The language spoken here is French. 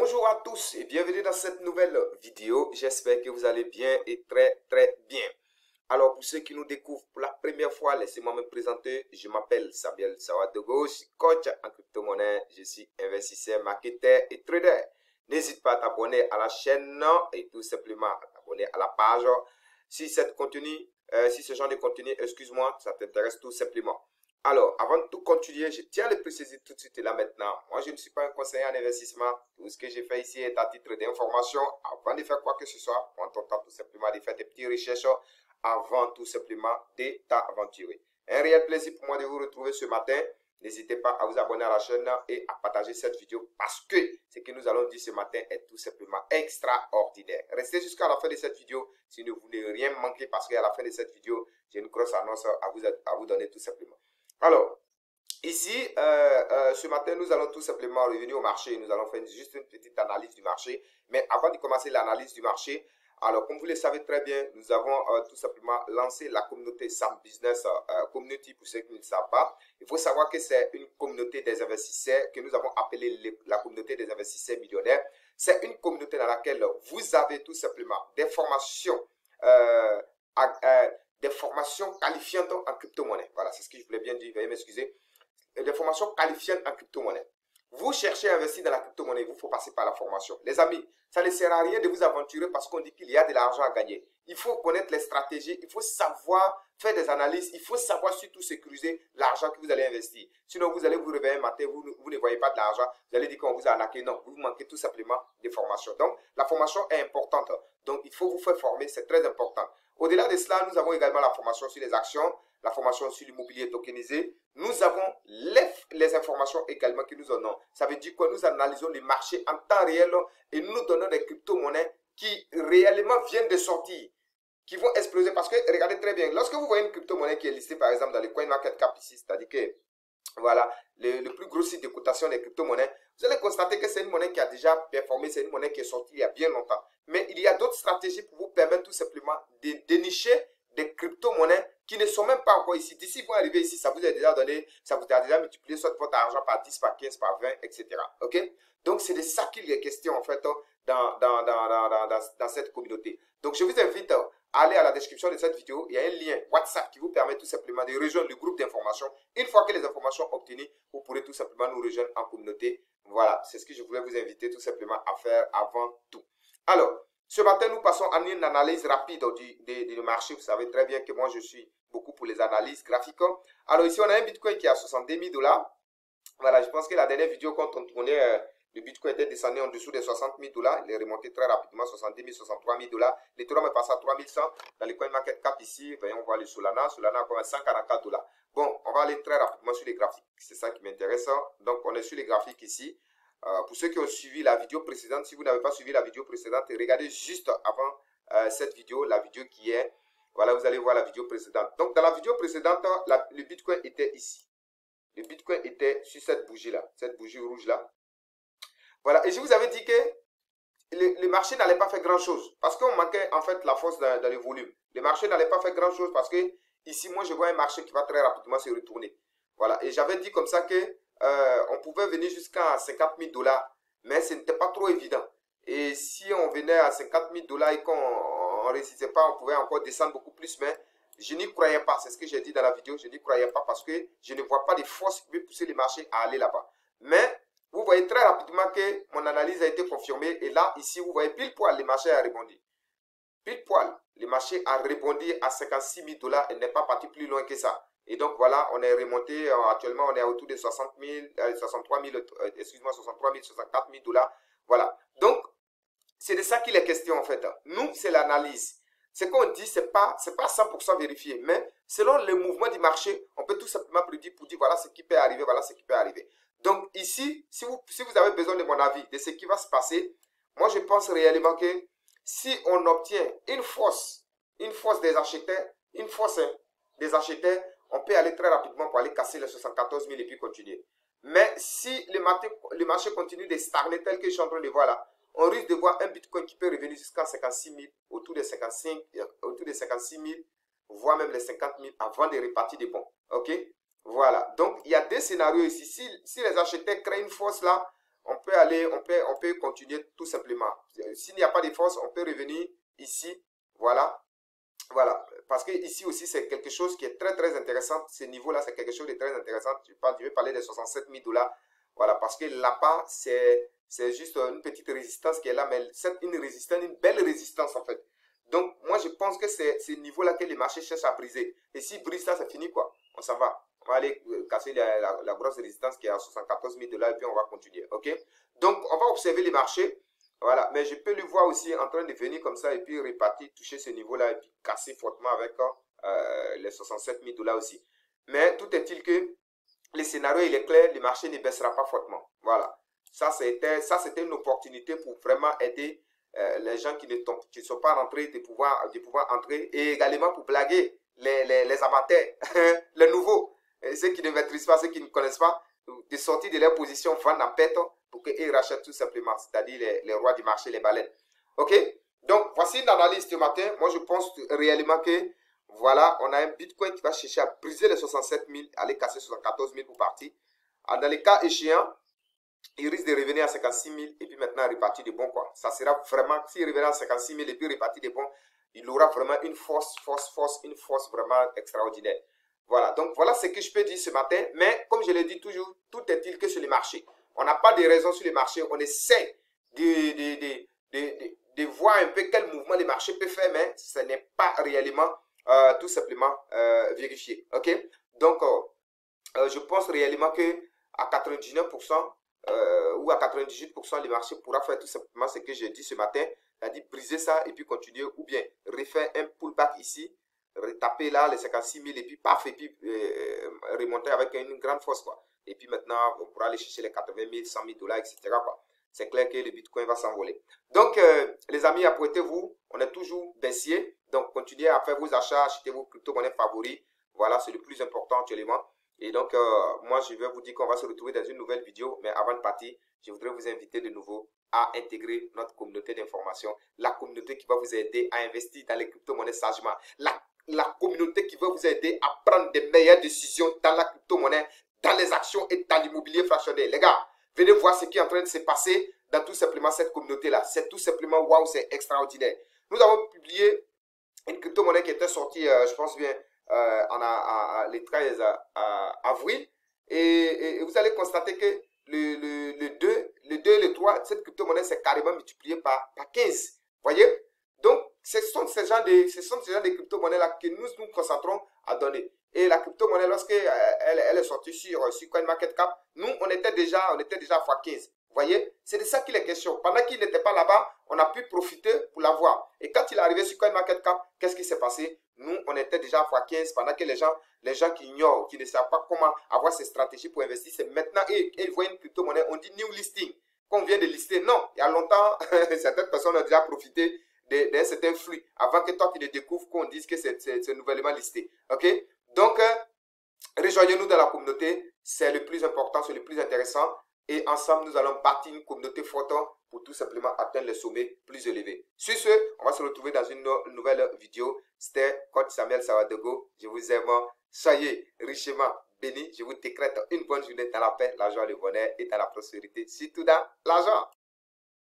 Bonjour à tous et bienvenue dans cette nouvelle vidéo. J'espère que vous allez bien et très bien. Alors pour ceux qui nous découvrent pour la première fois, laissez-moi me présenter. Je m'appelle Samuel Sawadogo, je suis coach en crypto-monnaie, je suis investisseur, marketeur et trader. N'hésite pas à t'abonner à la chaîne et tout simplement à t'abonner à la page. Si ce genre de contenu, excuse-moi, ça t'intéresse tout simplement. Alors, avant de tout continuer, je tiens à le préciser tout de suite et là maintenant. Moi, je ne suis pas un conseiller en investissement. Tout ce que j'ai fait ici est à titre d'information. Avant de faire quoi que ce soit, prends ton temps tout simplement de faire tes petites recherches avant tout simplement de t'aventurer. Un réel plaisir pour moi de vous retrouver ce matin. N'hésitez pas à vous abonner à la chaîne et à partager cette vidéo parce que ce que nous allons dire ce matin est tout simplement extraordinaire. Restez jusqu'à la fin de cette vidéo si vous ne voulez rien manquer parce qu'à la fin de cette vidéo, j'ai une grosse annonce à vous donner tout simplement. Alors, ici, ce matin, nous allons tout simplement revenir au marché. Nous allons faire juste une petite analyse du marché. Mais avant de commencer l'analyse du marché, alors comme vous le savez très bien, nous avons tout simplement lancé la communauté Sam Business Community pour ceux qui ne le savent pas. Il faut savoir que c'est une communauté des investisseurs que nous avons appelée la communauté des investisseurs millionnaires. C'est une communauté dans laquelle vous avez tout simplement des formations qualifiantes en crypto-monnaie. Voilà, c'est ce que je voulais bien dire, veuillez m'excuser. Des formations qualifiantes en crypto-monnaie. Vous cherchez à investir dans la crypto-monnaie, il vous faut passer par la formation. Les amis, ça ne sert à rien de vous aventurer parce qu'on dit qu'il y a de l'argent à gagner. Il faut connaître les stratégies, il faut savoir faire des analyses, il faut savoir surtout sécuriser l'argent que vous allez investir. Sinon, vous allez vous réveiller un matin, vous ne voyez pas de l'argent, vous allez dire qu'on vous a arnaqué. Non, vous manquez tout simplement de formation. Donc, la formation est importante. Donc, il faut vous faire former, c'est très important. Au-delà de cela, nous avons également la formation sur les actions, la formation sur l'immobilier tokenisé. Nous avons les informations également que nous donnons. Ça veut dire que nous analysons les marchés en temps réel et nous donnons des crypto-monnaies qui réellement viennent de sortir, qui vont exploser. Parce que, regardez très bien, lorsque vous voyez une crypto-monnaie qui est listée par exemple dans les CoinMarketCap ici, c'est-à-dire que, voilà, le plus gros site de cotation des crypto-monnaies, vous allez constater que c'est une monnaie qui a déjà performé, c'est une monnaie qui est sortie il y a bien longtemps. Mais il y a d'autres stratégies pour vous permettre tout simplement de dénicher des crypto-monnaies qui ne sont même pas encore ici. D'ici vous arrivez ici, ça vous a déjà donné, ça vous a déjà multiplié soit votre argent par 10, par 15, par 20, etc. Ok? Donc c'est de ça qu'il est question en fait dans cette communauté. Donc je vous invite à aller à la description de cette vidéo. Il y a un lien WhatsApp qui vous permet tout simplement de rejoindre le groupe d'information. Une fois que les informations sont obtenues, vous pourrez tout simplement nous rejoindre en communauté. Voilà, c'est ce que je voulais vous inviter tout simplement à faire avant tout. Alors, ce matin, nous passons à une analyse rapide du marché. Vous savez très bien que moi, je suis beaucoup pour les analyses graphiques. Alors ici, on a un Bitcoin qui est à 62 000 $. Voilà, je pense que la dernière vidéo, quand on tournait, le Bitcoin était descendu en dessous des 60 000 $. Il est remonté très rapidement, 70 000, 63 000 $. L'Ethereum est passé à 3100. Dans les CoinMarketCap ici, voyons, on voit le Solana. Solana a encore 144 $. Bon, on va aller très rapidement sur les graphiques. C'est ça qui m'intéresse. Donc, on est sur les graphiques ici. Pour ceux qui ont suivi la vidéo précédente, si vous n'avez pas suivi la vidéo précédente, regardez juste avant cette vidéo, la vidéo qui est. Voilà, vous allez voir la vidéo précédente. Donc, dans la vidéo précédente, le Bitcoin était ici. Le Bitcoin était sur cette bougie-là, cette bougie rouge-là. Voilà, et je vous avais dit que le marché n'allait pas faire grand-chose parce qu'on manquait en fait la force dans le volume. Le marché n'allait pas faire grand-chose parce que ici, moi, je vois un marché qui va très rapidement se retourner. Voilà, et j'avais dit comme ça que on pouvait venir jusqu'à 50 000 $, mais ce n'était pas trop évident. Et si on venait à 50 000 $ et qu'on ne réussissait pas, on pouvait encore descendre beaucoup plus, mais je n'y croyais pas. C'est ce que j'ai dit dans la vidéo, je n'y croyais pas parce que je ne vois pas de force qui peut pousser les marchés à aller là-bas. Mais vous voyez très rapidement que mon analyse a été confirmée et là, ici, vous voyez pile poil, les marchés a rebondi. Pile poil, les marchés a rebondi à 56 000 $ et n'est pas parti plus loin que ça. Et donc voilà, on est remonté, actuellement on est autour de 60 000, 63 000, excuse-moi, 63 000, 64 000 $. Voilà, donc c'est de ça qu'il est question en fait. Nous, c'est l'analyse. Ce qu'on dit, c'est pas 100% vérifié, mais selon le mouvement du marché, on peut tout simplement prédire pour dire voilà ce qui peut arriver, voilà ce qui peut arriver. Donc ici, si vous avez besoin de mon avis, de ce qui va se passer, moi je pense réellement que si on obtient une force des acheteurs, on peut aller très rapidement pour aller casser les 74 000 et puis continuer. Mais si le marché continue de stagner tel que je suis en train de voir là, on risque de voir un Bitcoin qui peut revenir jusqu'à 56 000, autour de 56 000, voire même les 50 000 avant de repartir des bons. Ok? Voilà. Donc, il y a des scénarios ici. Si les acheteurs créent une force là, on peut aller, on peut continuer tout simplement. S'il n'y a pas de force, on peut revenir ici, voilà. Voilà, parce que ici aussi, c'est quelque chose qui est très, très intéressant. Ce niveau-là, c'est quelque chose de très intéressant. Je vais parler des 67 000 $. Voilà, parce que là-bas, c'est juste une petite résistance qui est là, mais c'est une résistance, une belle résistance en fait. Donc, moi, je pense que c'est ce niveau-là que les marchés cherchent à briser. Et s'ils brisent ça, c'est fini quoi. On s'en va. On va aller casser la grosse résistance qui est à 74 000 $ et puis on va continuer. OK? Donc, on va observer les marchés. Voilà, mais je peux le voir aussi en train de venir comme ça et puis repartir, toucher ce niveau-là et puis casser fortement avec les 67 000 $ aussi. Mais tout est-il que le scénario il est clair, le marché ne baissera pas fortement. Voilà, ça c'était une opportunité pour vraiment aider les gens qui ne sont pas rentrés de pouvoir entrer et également pour blaguer les amateurs, les nouveaux, ceux qui ne maîtrisent pas, ceux qui ne connaissent pas, de sortir de leur position, vendre en pète pour qu'ils rachètent tout simplement, c'est-à-dire les rois du marché, les baleines. Ok? Donc, voici une analyse ce matin. Moi, je pense réellement que, voilà, on a un Bitcoin qui va chercher à briser les 67 000, aller casser 74 000 pour partir. Dans les cas échéants, il risque de revenir à 56 000 et puis maintenant repartir de bon quoi. Ça sera vraiment, s'il revient à 56 000 et puis repartir de bon, il aura vraiment une force vraiment extraordinaire. Voilà, donc voilà ce que je peux dire ce matin. Mais comme je l'ai dit toujours, tout est-il que sur les marchés. On n'a pas de raison sur les marchés. On essaie de voir un peu quel mouvement les marchés peuvent faire, mais ce n'est pas réellement tout simplement vérifié. Ok? Donc, je pense réellement que à 99% ou à 98%, les marchés pourra faire tout simplement ce que j'ai dit ce matin, c'est-à-dire briser ça et puis continuer, ou bien refaire un pullback ici, retaper là les 56 000 et puis paf, et puis remonter avec une grande force quoi. Et puis maintenant, on pourra aller chercher les 80 000, 100 000 $, etc. C'est clair que le Bitcoin va s'envoler. Donc, les amis, apprêtez-vous. On est toujours baissier. Donc, continuez à faire vos achats, achetez vos crypto-monnaies favoris. Voilà, c'est le plus important actuellement. Et donc, moi, je vais vous dire qu'on va se retrouver dans une nouvelle vidéo. Mais avant de partir, je voudrais vous inviter de nouveau à intégrer notre communauté d'information. La communauté qui va vous aider à investir dans les crypto-monnaies sagement. La communauté qui va vous aider à prendre des meilleures décisions dans la crypto-monnaie, dans les actions et dans l'immobilier fractionné. Les gars, venez voir ce qui est en train de se passer dans tout simplement cette communauté-là. C'est tout simplement waouh, c'est extraordinaire. Nous avons publié une crypto-monnaie qui était sortie, je pense bien, le 13 avril. Et vous allez constater que le 2 et le 3, cette crypto-monnaie s'est carrément multipliée par 15. Vous voyez? Donc, ce sont ces gens de crypto-monnaies-là que nous concentrons à donner. Et la crypto-monnaie, lorsqu'elle est sortie sur CoinMarketCap, nous, on était déjà à x15. Vous voyez? C'est de ça qu'il est question. Pendant qu'il n'était pas là-bas, on a pu profiter pour l'avoir. Et quand il est arrivé sur CoinMarketCap, qu'est-ce qui s'est passé? Nous, on était déjà à x15 pendant que les gens qui ignorent, qui ne savent pas comment avoir ces stratégies pour investir, c'est maintenant, ils voient une crypto-monnaie, on dit new listing, qu'on vient de lister. Non, il y a longtemps, certaines personnes ont déjà profité d'un certain flux avant que toi, tu ne découvres qu'on dise que c'est nouvellement listé. Ok? Donc, rejoignez-nous dans la communauté. C'est le plus important, c'est le plus intéressant. Et ensemble, nous allons bâtir une communauté forte pour tout simplement atteindre les sommets plus élevés. Sur ce, on va se retrouver dans une nouvelle vidéo. C'était Coach Samuel Sawadogo. Je vous aime. Soyez richement bénis. Je vous décrète une bonne journée dans la paix, la joie, le bonheur et dans la prospérité. Surtout dans l'argent.